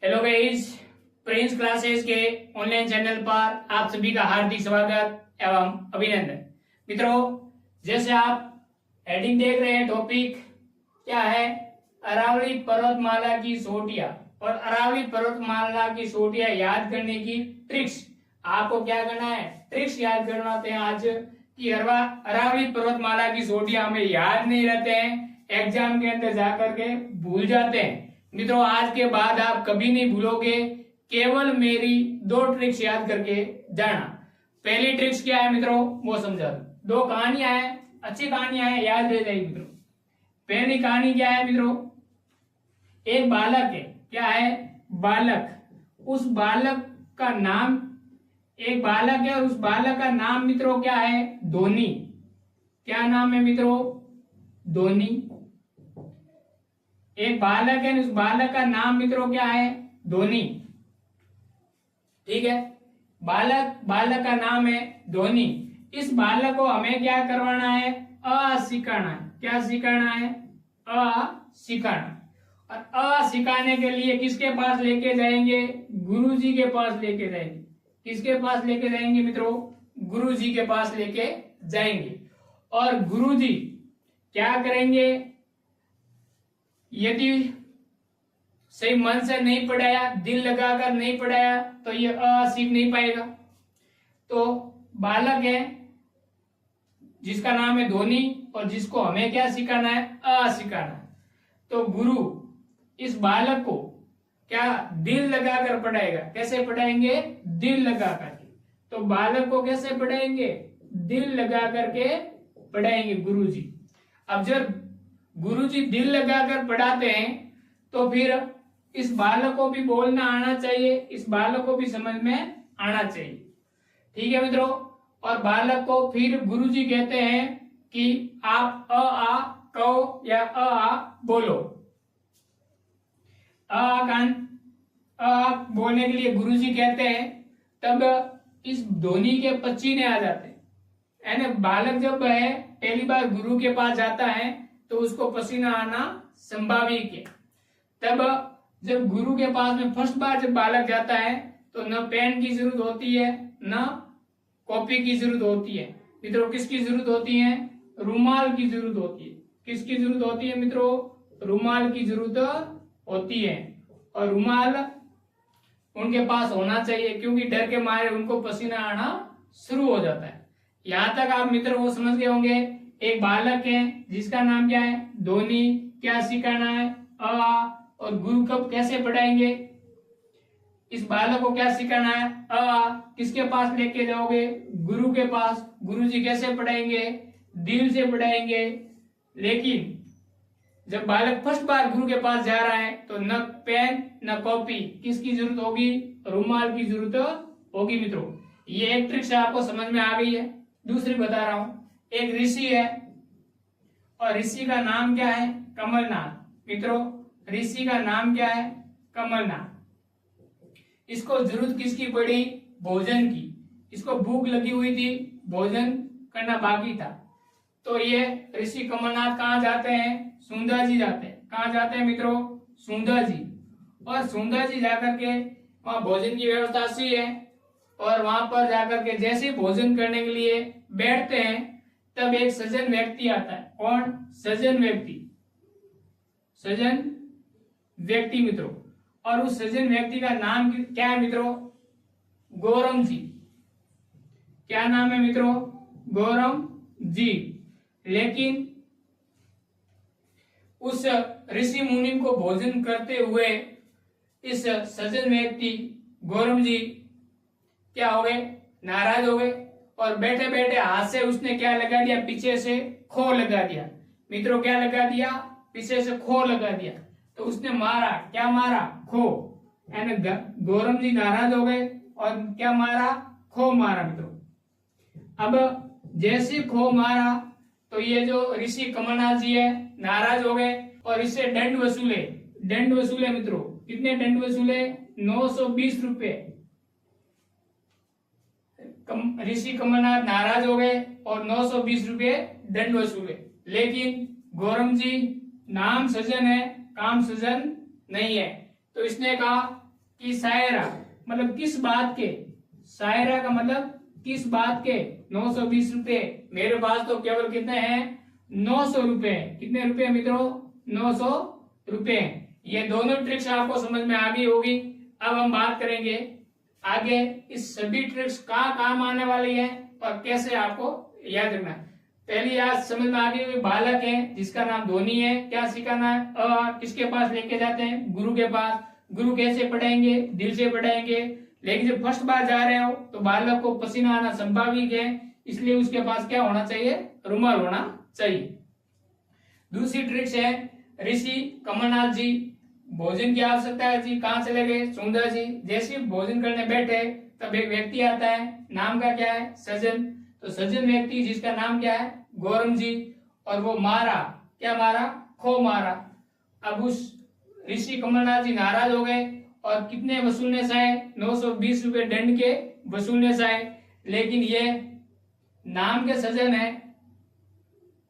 Hello guys, Prince classes के online channel पर आप सभी का हार्दिक स्वागत एवं अभिनंदन। मित्रों, जैसे आप हेडिंग देख रहे हैं, टॉपिक क्या है? अरावली पर्वतमाला की चोटियां और अरावली पर्वतमाला की चोटियां याद करने की ट्रिक्स। आपको क्या करना है? ट्रिक्स याद करवाते हैं आज कि अरावली पर्वतमाला की चोटियां हमें याद नहीं रहते हैं, एग्जाम के अंदर जाकर के भूल जाते हैं। मित्रों, आज के बाद आप कभी नहीं भूलोगे, केवल मेरी 2 ट्रिक्स याद करके जाना। पहली ट्रिक्स क्या है मित्रों, वो समझा दो। 2 कहानियां हैं, अच्छी कहानियां हैं, याद रह जाएगी मित्रों। पहली कहानी क्या है मित्रों? एक बालक है। क्या है? बालक। उस बालक का नाम, एक बालक है और उस बालक का नाम मित्रों क्या है? धोनी। क्या नाम है मित्रों? धोनी। एक बालक है, उस बालक का नाम मित्रों क्या है? धोनी। ठीक है, बालक का नाम है धोनी। इस बालक को हमें क्या करवाना है? अ सिखाना है। क्या सिखाना है? अ सिखाना। और अ सिखाने के लिए किसके पास लेके जाएंगे? गुरुजी के पास लेके जाएंगे। किसके पास लेके जाएंगे मित्रों? गुरुजी के पास लेके जाएंगे। और गुरुजी क्या करेंगे? यदि सही मन से नहीं पढ़ाया, दिल लगाकर नहीं पढ़ाया, तो ये अ सीख नहीं पाएगा। तो बालक है जिसका नाम है धोनी और जिसको हमें क्या सिखाना है? अ सिखाना है। तो गुरु इस बालक को क्या दिल लगाकर पढ़ाएगा। कैसे पढ़ाएंगे? दिल लगा करके। तो बालक को कैसे पढ़ाएंगे? दिल लगा करके पढ़ाएंगे गुरुजी। अब जब गुरुजी दिल लगाकर पढ़ाते हैं तो फिर इस बालक को भी बोलना आना चाहिए, इस बालक को भी समझ में आना चाहिए। ठीक है मित्रों। और बालक को फिर गुरुजी कहते हैं कि आप अ आ कहो या अ आ बोलो। बोलने के लिए गुरुजी कहते हैं, तब इस धोनी के पसीने आ जाते हैं। यानी बालक जब है पहली बार गुरु के पास जाता है तो उसको पसीना आना संभाविक है। तब जब गुरु के पास में फर्स्ट बार जब बालक जाता है तो न पेन की जरूरत होती है, न कॉपी की जरूरत होती है। मित्रों, किसकी जरूरत होती है? रुमाल की जरूरत होती है। किसकी जरूरत होती है मित्रों? रुमाल की जरूरत होती है। और रुमाल उनके पास होना चाहिए, क्योंकि डर के मारे उनको पसीना आना शुरू हो जाता है। यहां तक आप मित्रों वो समझ गए होंगे। एक बालक है जिसका नाम क्या है? धोनी। क्या सिखाना है? अ। और गुरु कब कैसे पढ़ाएंगे? इस बालक को क्या सिखाना है? अ। किसके पास लेके जाओगे? गुरु के पास। गुरुजी कैसे पढ़ाएंगे? दिल से पढ़ाएंगे। लेकिन जब बालक फर्स्ट बार गुरु के पास जा रहा है तो न पेन न कॉपी, किसकी जरूरत होगी? रुमाल की जरूरत होगी। मित्रों, ये एक ट्रिक से आपको समझ में आ गई है। दूसरी बता रहा हूं। एक ऋषि है और ऋषि का नाम क्या है? कमलनाथ। मित्रों, ऋषि का नाम क्या है? कमलनाथ। इसको जरूरत किसकी पड़ी? भोजन की। इसको भूख लगी हुई थी, भोजन करना बाकी था। तो ये ऋषि कमलनाथ कहाँ जाते हैं? सुंदर जी जाते हैं। कहाँ जाते हैं मित्रों? सुंदर जी। और सुंदर जी जाकर के वहां भोजन की व्यवस्था सी है। और वहां पर जाकर के जैसे भोजन करने के लिए बैठते हैं तब एक सज्जन व्यक्ति आता है। कौन? सज्जन व्यक्ति। सज्जन व्यक्ति मित्रों। और उस सज्जन व्यक्ति का नाम क्या है मित्रों? गौरम जी। क्या नाम है मित्रों? गौरम जी। लेकिन उस ऋषि मुनि को भोजन करते हुए इस सज्जन व्यक्ति गौरम जी क्या हो गए? नाराज हो गए। और बैठे बैठे हाथ से उसने क्या लगा दिया? पीछे से खो लगा दिया। मित्रों, क्या लगा दिया? पीछे से खो लगा दिया। तो उसने मारा। क्या मारा? खो। यानी गौरम जी नाराज हो गए और क्या मारा? खो मारा। मित्रों, अब जैसे खो मारा तो ये जो ऋषि कमलनाथ जी है नाराज हो गए और इससे दंड वसूले। दंड वसूले मित्रों। कितने दंड वसूले? 920 रुपए। ऋषि कमलनाथ नाराज हो गए और 920 रुपए दंड वसूले। लेकिन गौरम जी नाम सज्जन है, काम सज्जन नहीं है। तो इसने कहा कि सायरा मतलब किस बात के, सायरा का मतलब किस बात के 920 रुपए। मेरे पास तो केवल कितने हैं 900 रुपए। कितने रुपए मित्रों 900 रुपए। ये दोनों ट्रिक्स आपको समझ में आ गई होगी। अब हम बात करेंगे आगे इस सभी ट्रिक्स कहाँ काम आने वाली है और कैसे आपको याद रखना है। पहली आज समझ में आ गई हुई बालक है जिसका नाम धोनी है, क्या सिखाना है किसके पास लेके जाते हैं गुरु के पास। गुरु कैसे पढ़ाएंगे दिल से पढ़ाएंगे, लेकिन जब फर्स्ट बार जा रहे हो तो बालक को पसीना आना संभाविक है, इसलिए उसके पास क्या होना चाहिए रुमाल होना चाहिए। दूसरी ट्रिक्स है ऋषि कमलनाथ जी भोजन की आवश्यकता है जी, कहाँ चले गए सुंदर जी। जैसे भोजन करने बैठे तब एक व्यक्ति आता है, नाम का क्या है सज्जन। तो सज्जन व्यक्ति जिसका नाम क्या है गौरम जी, और वो मारा, क्या मारा खो मारा। अब उस ऋषि कमलनाथ जी नाराज हो गए और कितने वसूलने से आए 920 रुपए दंड के वसूलने से आए। लेकिन ये नाम के सज्जन है,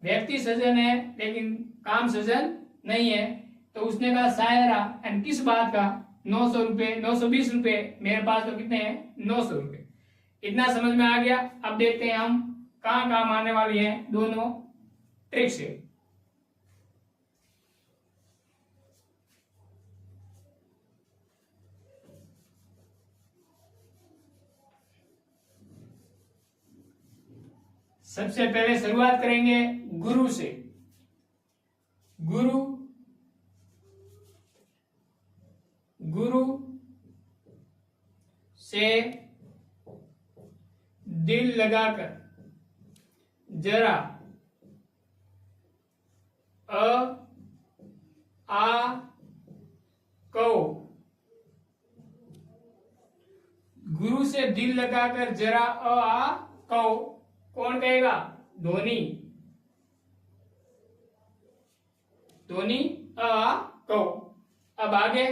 व्यक्ति सज्जन है लेकिन काम सज्जन नहीं है। तो उसने कहा सायरा एंड किस बात का 900 रुपए 920 रुपए, मेरे पास तो कितने हैं 900 रुपए। इतना समझ में आ गया। अब देखते हैं हम कहाँ काम आने वाली है दोनों ट्रिक्स है। सबसे पहले शुरुआत करेंगे गुरु से। गुरु गुरु से दिल लगाकर जरा आ कहो। गुरु से दिल लगाकर जरा आ कहो, कौन कहेगा धोनी। धोनी आ कहो। अब आगे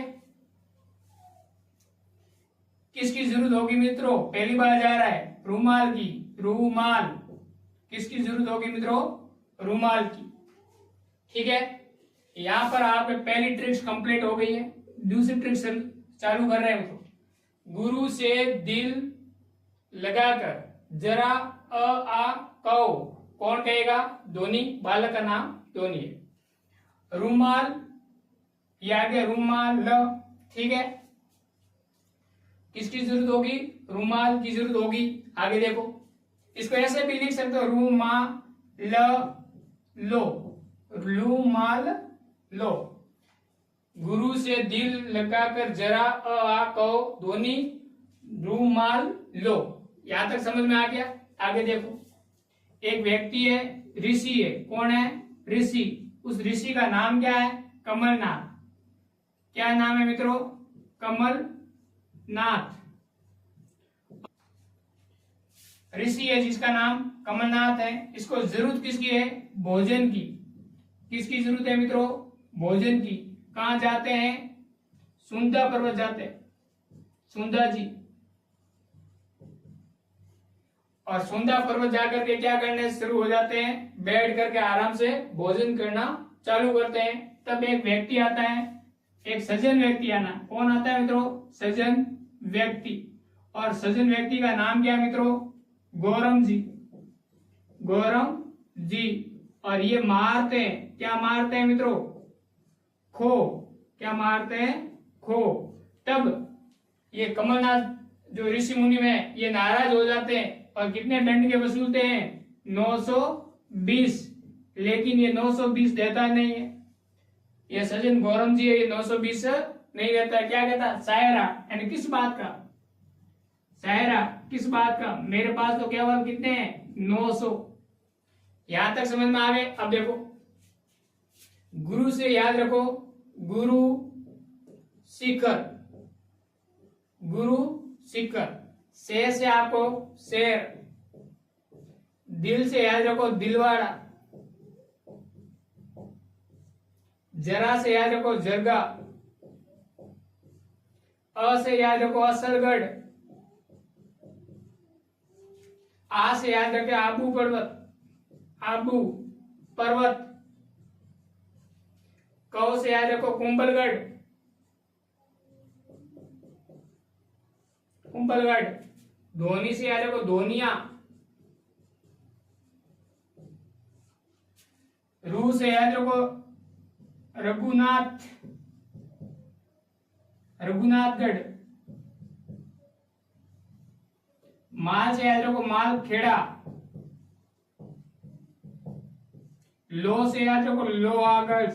किसकी जरूरत होगी मित्रों, पहली बार जा रहा है रूमाल की। रूमाल किसकी जरूरत होगी मित्रों रूमाल की। ठीक है, यहां पर आपने पहली ट्रिक्स कंप्लीट हो गई है। दूसरी ट्रिक्स चालू कर रहे हैं मित्रों। गुरु से दिल लगाकर जरा आ कहो, कौन कहेगा धोनी, बालक का नाम धोनी है। रूमाल ये आगे रूमाल ल, ठीक है, किसकी जरूरत होगी रूमाल की जरूरत होगी। आगे देखो इसको ऐसे भी लिख सकते हो रूमाल लो, रूमाल लो। गुरु से दिल लगाकर जरा आ कहो धोनी रूमाल लो। यहां तक समझ में आ गया। आगे देखो एक व्यक्ति है ऋषि है, कौन है ऋषि। उस ऋषि का नाम क्या है कमलनाथ। क्या नाम है मित्रों कमलनाथ। ऋषि है जिसका नाम कमलनाथ है। इसको जरूरत किसकी है भोजन की। किसकी जरूरत है मित्रों भोजन की। कहां जाते हैं सुंदा पर्वत जाते हैं, सुंदा जी। और सुंदा पर्वत जाकर के क्या करने शुरू हो जाते हैं, बैठ करके आराम से भोजन करना चालू करते हैं। तब एक व्यक्ति आता है, एक सज्जन व्यक्ति आना। कौन आता है मित्रों सज्जन व्यक्ति। और सज्जन व्यक्ति का नाम क्या है मित्रों गौरम जी, गौरम जी। और ये मारते हैं, क्या मारते हैं मित्रों खो। क्या मारते हैं खो। तब ये कमलनाथ जो ऋषि मुनि में ये नाराज हो जाते हैं और कितने दंड के वसूलते हैं 920। लेकिन ये 920 देता नहीं है, ये सज्जन गौरम जी है, ये 920 नहीं देता। क्या कहता सायरा यानी किस बात का, सायरा किस बात का, मेरे पास तो केवल कितने हैं 900। यहां तक समझ में आ गए। अब देखो गुरु से याद रखो गुरु शिखर, गुरु शिखर। शेर से आपको शेर। दिल से याद रखो दिलवाड़ा। जरा से याद रखो जरगा। अ से याद रखो असलगढ़। आ से याद रखे आबू पर्वत, आबू पर्वत। क से याद रखो कुंभलगढ़, कुंभलगढ़। धोनी से याद रखो धोनिया। रू से याद रखो रघुनाथ, रघुनाथगढ़। माल से याद रखो माल खेड़ा। लो से याद रखो लोहागढ़।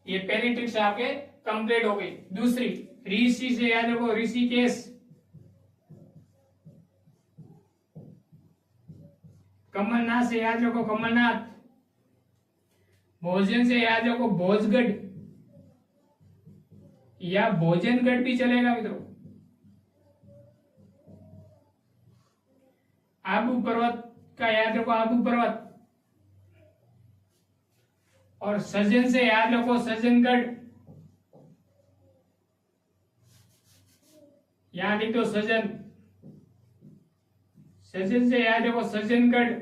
ये पहली ट्रिक्स आपके कंप्लीट हो गई। दूसरी ऋषि से याद रखो ऋषिकेश। कमलनाथ से याद रखो कमलनाथ। भोजन से याद रखो भोजगढ़ या भोजनगढ़ भी चलेगा मित्रों। आबू पर्वत का याद रखो आबू पर्वत। और सज्जन से याद रखो सज्जनगढ़। यहां लिख दो सज्जन। सज्जन से याद रखो सज्जनगढ़।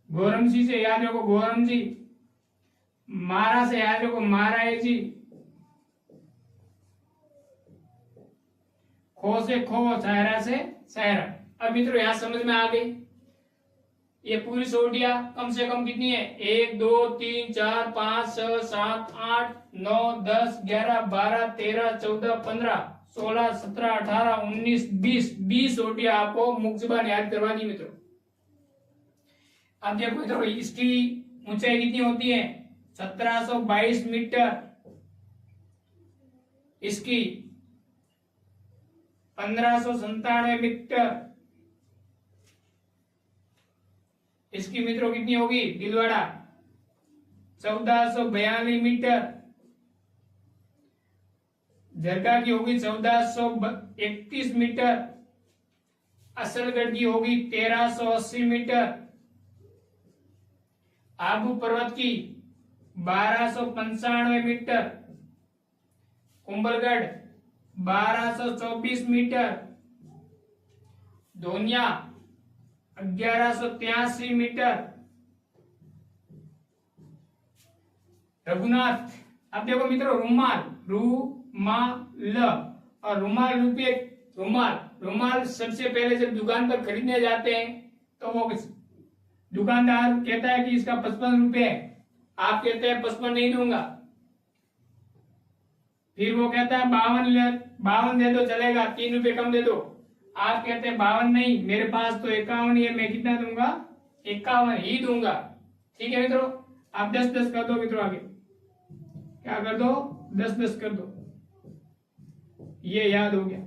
गोरमसी से याद रखो गोरमजी। मारा से याद रखो माराए जी। खो से खो, सायरा से सायरा। अब मित्रों यहां समझ में आ गई। ये पूरी सोटियां कम से कम कितनी है? 1 2 3 4 5 6 7 8 9 10 11 12 13 14 15 16 17 18 19 20 सोटियां आपको मुख जुबान याद करवा दी मित्रों। अब देखो मित्रों इसकी ऊंचाई कितनी होती है? 1722 मीटर। इसकी 1597 मीटर। इसकी मित्रों कितनी होगी? दिलवाड़ा 1442 मीटर। जरगा की होगी 1431 मीटर। असलगढ़ की होगी 1380 मीटर। आबू पर्वत की 1295 metre. Kumbhalgarh 1224 metre. Dhoniya 1183 metre. Raghunath. अब देखो मित्रों रुमाल, रुमाल और रुमाल रूपये रुमाल। रुमाल सबसे पहले जब दुकान पर खरीदने जाते हैं तो वो दुकानदार कहता है कि इसका 55 रुपए है। आप कहते हैं 55 नहीं दूंगा। फिर वो कहता है 52 दे दो चलेगा, 3 रुपए कम दे दो। आप कहते हैं 52 नहीं, मेरे पास तो 51 ही है, मैं कितना दूंगा? 51 ही दूंगा। ठीक है मित्रों, आप 10-10 कर दो मित्रों। आगे क्या कर दो? 10-10 कर दो। ये याद हो गया।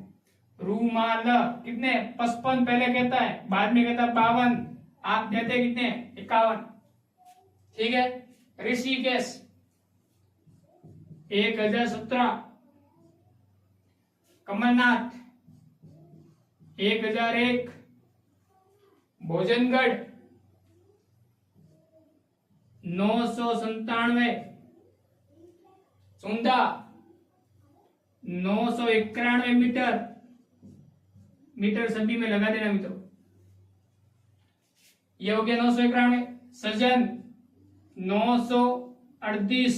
रूमाल कितने? 55 पहले कहता है, बाद में कहता है 52। आप देते कितने? 51। ठीक है। ऋषिकेश 1017। कमलनाथ 1001। भोजनगढ़ 997। चुंदा 991 मीटर। मीटर सभी में लगा देना मित्रों। ये हो गया 991। सजन 938।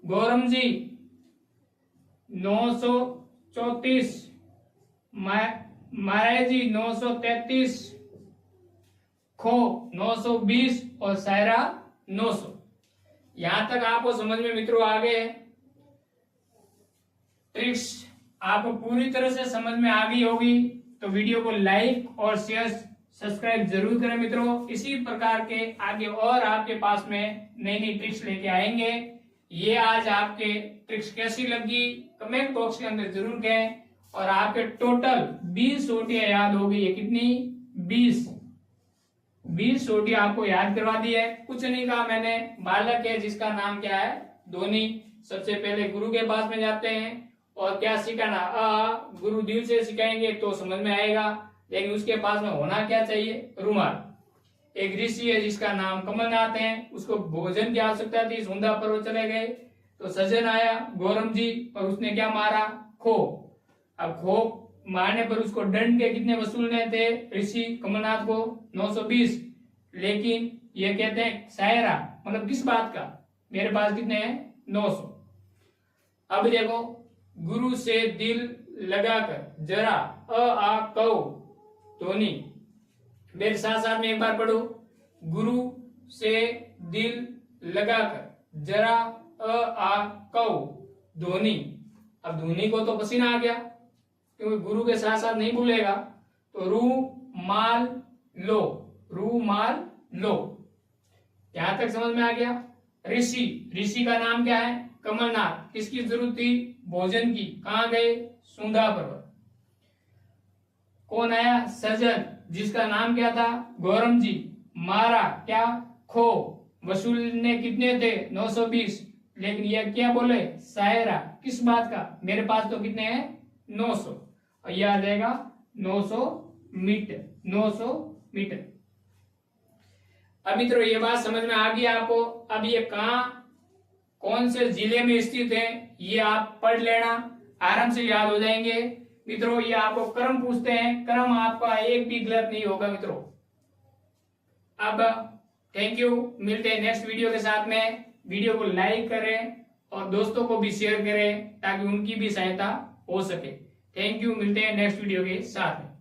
गौरमजी 934। माराजी 933। खो 920 और सायरा 900। यहां तक आपको समझ में मित्रों आ गए। ट्रिक्स आपको पूरी तरह से समझ में आ गई होगी तो वीडियो को लाइक और शेयर सब्सक्राइब जरूर करें मित्रों। इसी प्रकार के आगे और आपके पास में नई नई ट्रिक्स लेके आएंगे। ये आज आपके ट्रिक्स कैसी लगी कमेंट बॉक्स के अंदर जरूर कहें। और आपके टोटल 20 सोटियां याद हो गई है। कितनी? 20 सोटियां आपको याद करवा दी है। कुछ नहीं कहा मैंने। बालक है जिसका नाम क्या है? धोनी। सबसे पहले गुरु के पास में जाते हैं और क्या सिखाना? गुरु दिल से सिखाएंगे तो समझ में आएगा, लेकिन उसके पास में होना क्या चाहिए? रुमाल। एक ऋषि है जिसका नाम कमलनाथ है, उसको भोजन की आवश्यकता थी, सुंदा पर्वत चले गए तो सज्जन आया गौरम जी और उसने क्या मारा? खो। अब खो मारने पर उसको दंड के कितने वसूलने थे ऋषि कमलनाथ को? 920। लेकिन ये कहते हैं सायरा, मतलब किस बात का? मेरे पास कितने हैं 900। अब देखो गुरु से दिल लगाकर जरा अ आ कौ ध्वनि, मेरे साथ साथ में एक बार पढ़ो, गुरु से दिल लगाकर जरा अ आ कौ ध्वनि। अब ध्वनि को तो पसीना आ गया क्योंकि गुरु के साथ साथ नहीं भूलेगा, तो रू माल लो, रू माल लो। यहां तक समझ में आ गया। ऋषि, ऋषि का नाम क्या है कमलनाथ, किसकी जरूरत थी भोजन की, कहां गए सुंधा पर्वत। कौन आया सजन, जिसका नाम क्या था गौरम जी, मारा क्या खो, वसूल ने कितने थे 920, लेकिन यह क्या बोले सायरा, किस बात का, मेरे पास तो कितने हैं 900, और यह आ जाएगा 900 मीटर, 900 मीटर। अब मित्रों ये बात समझ में आ गई आपको। अब ये कहां कौन से जिले में स्थित है ये आप पढ़ लेना, आराम से याद हो जाएंगे। मित्रों ये आपको क्रम पूछते हैं, क्रम आपका एक भी गलत नहीं होगा मित्रों। अब थैंक यू, मिलते हैं नेक्स्ट वीडियो के साथ में। वीडियो को लाइक करें और दोस्तों को भी शेयर करें ताकि उनकी भी सहायता हो सके। थैंक यू, मिलते हैं नेक्स्ट वीडियो के साथ में।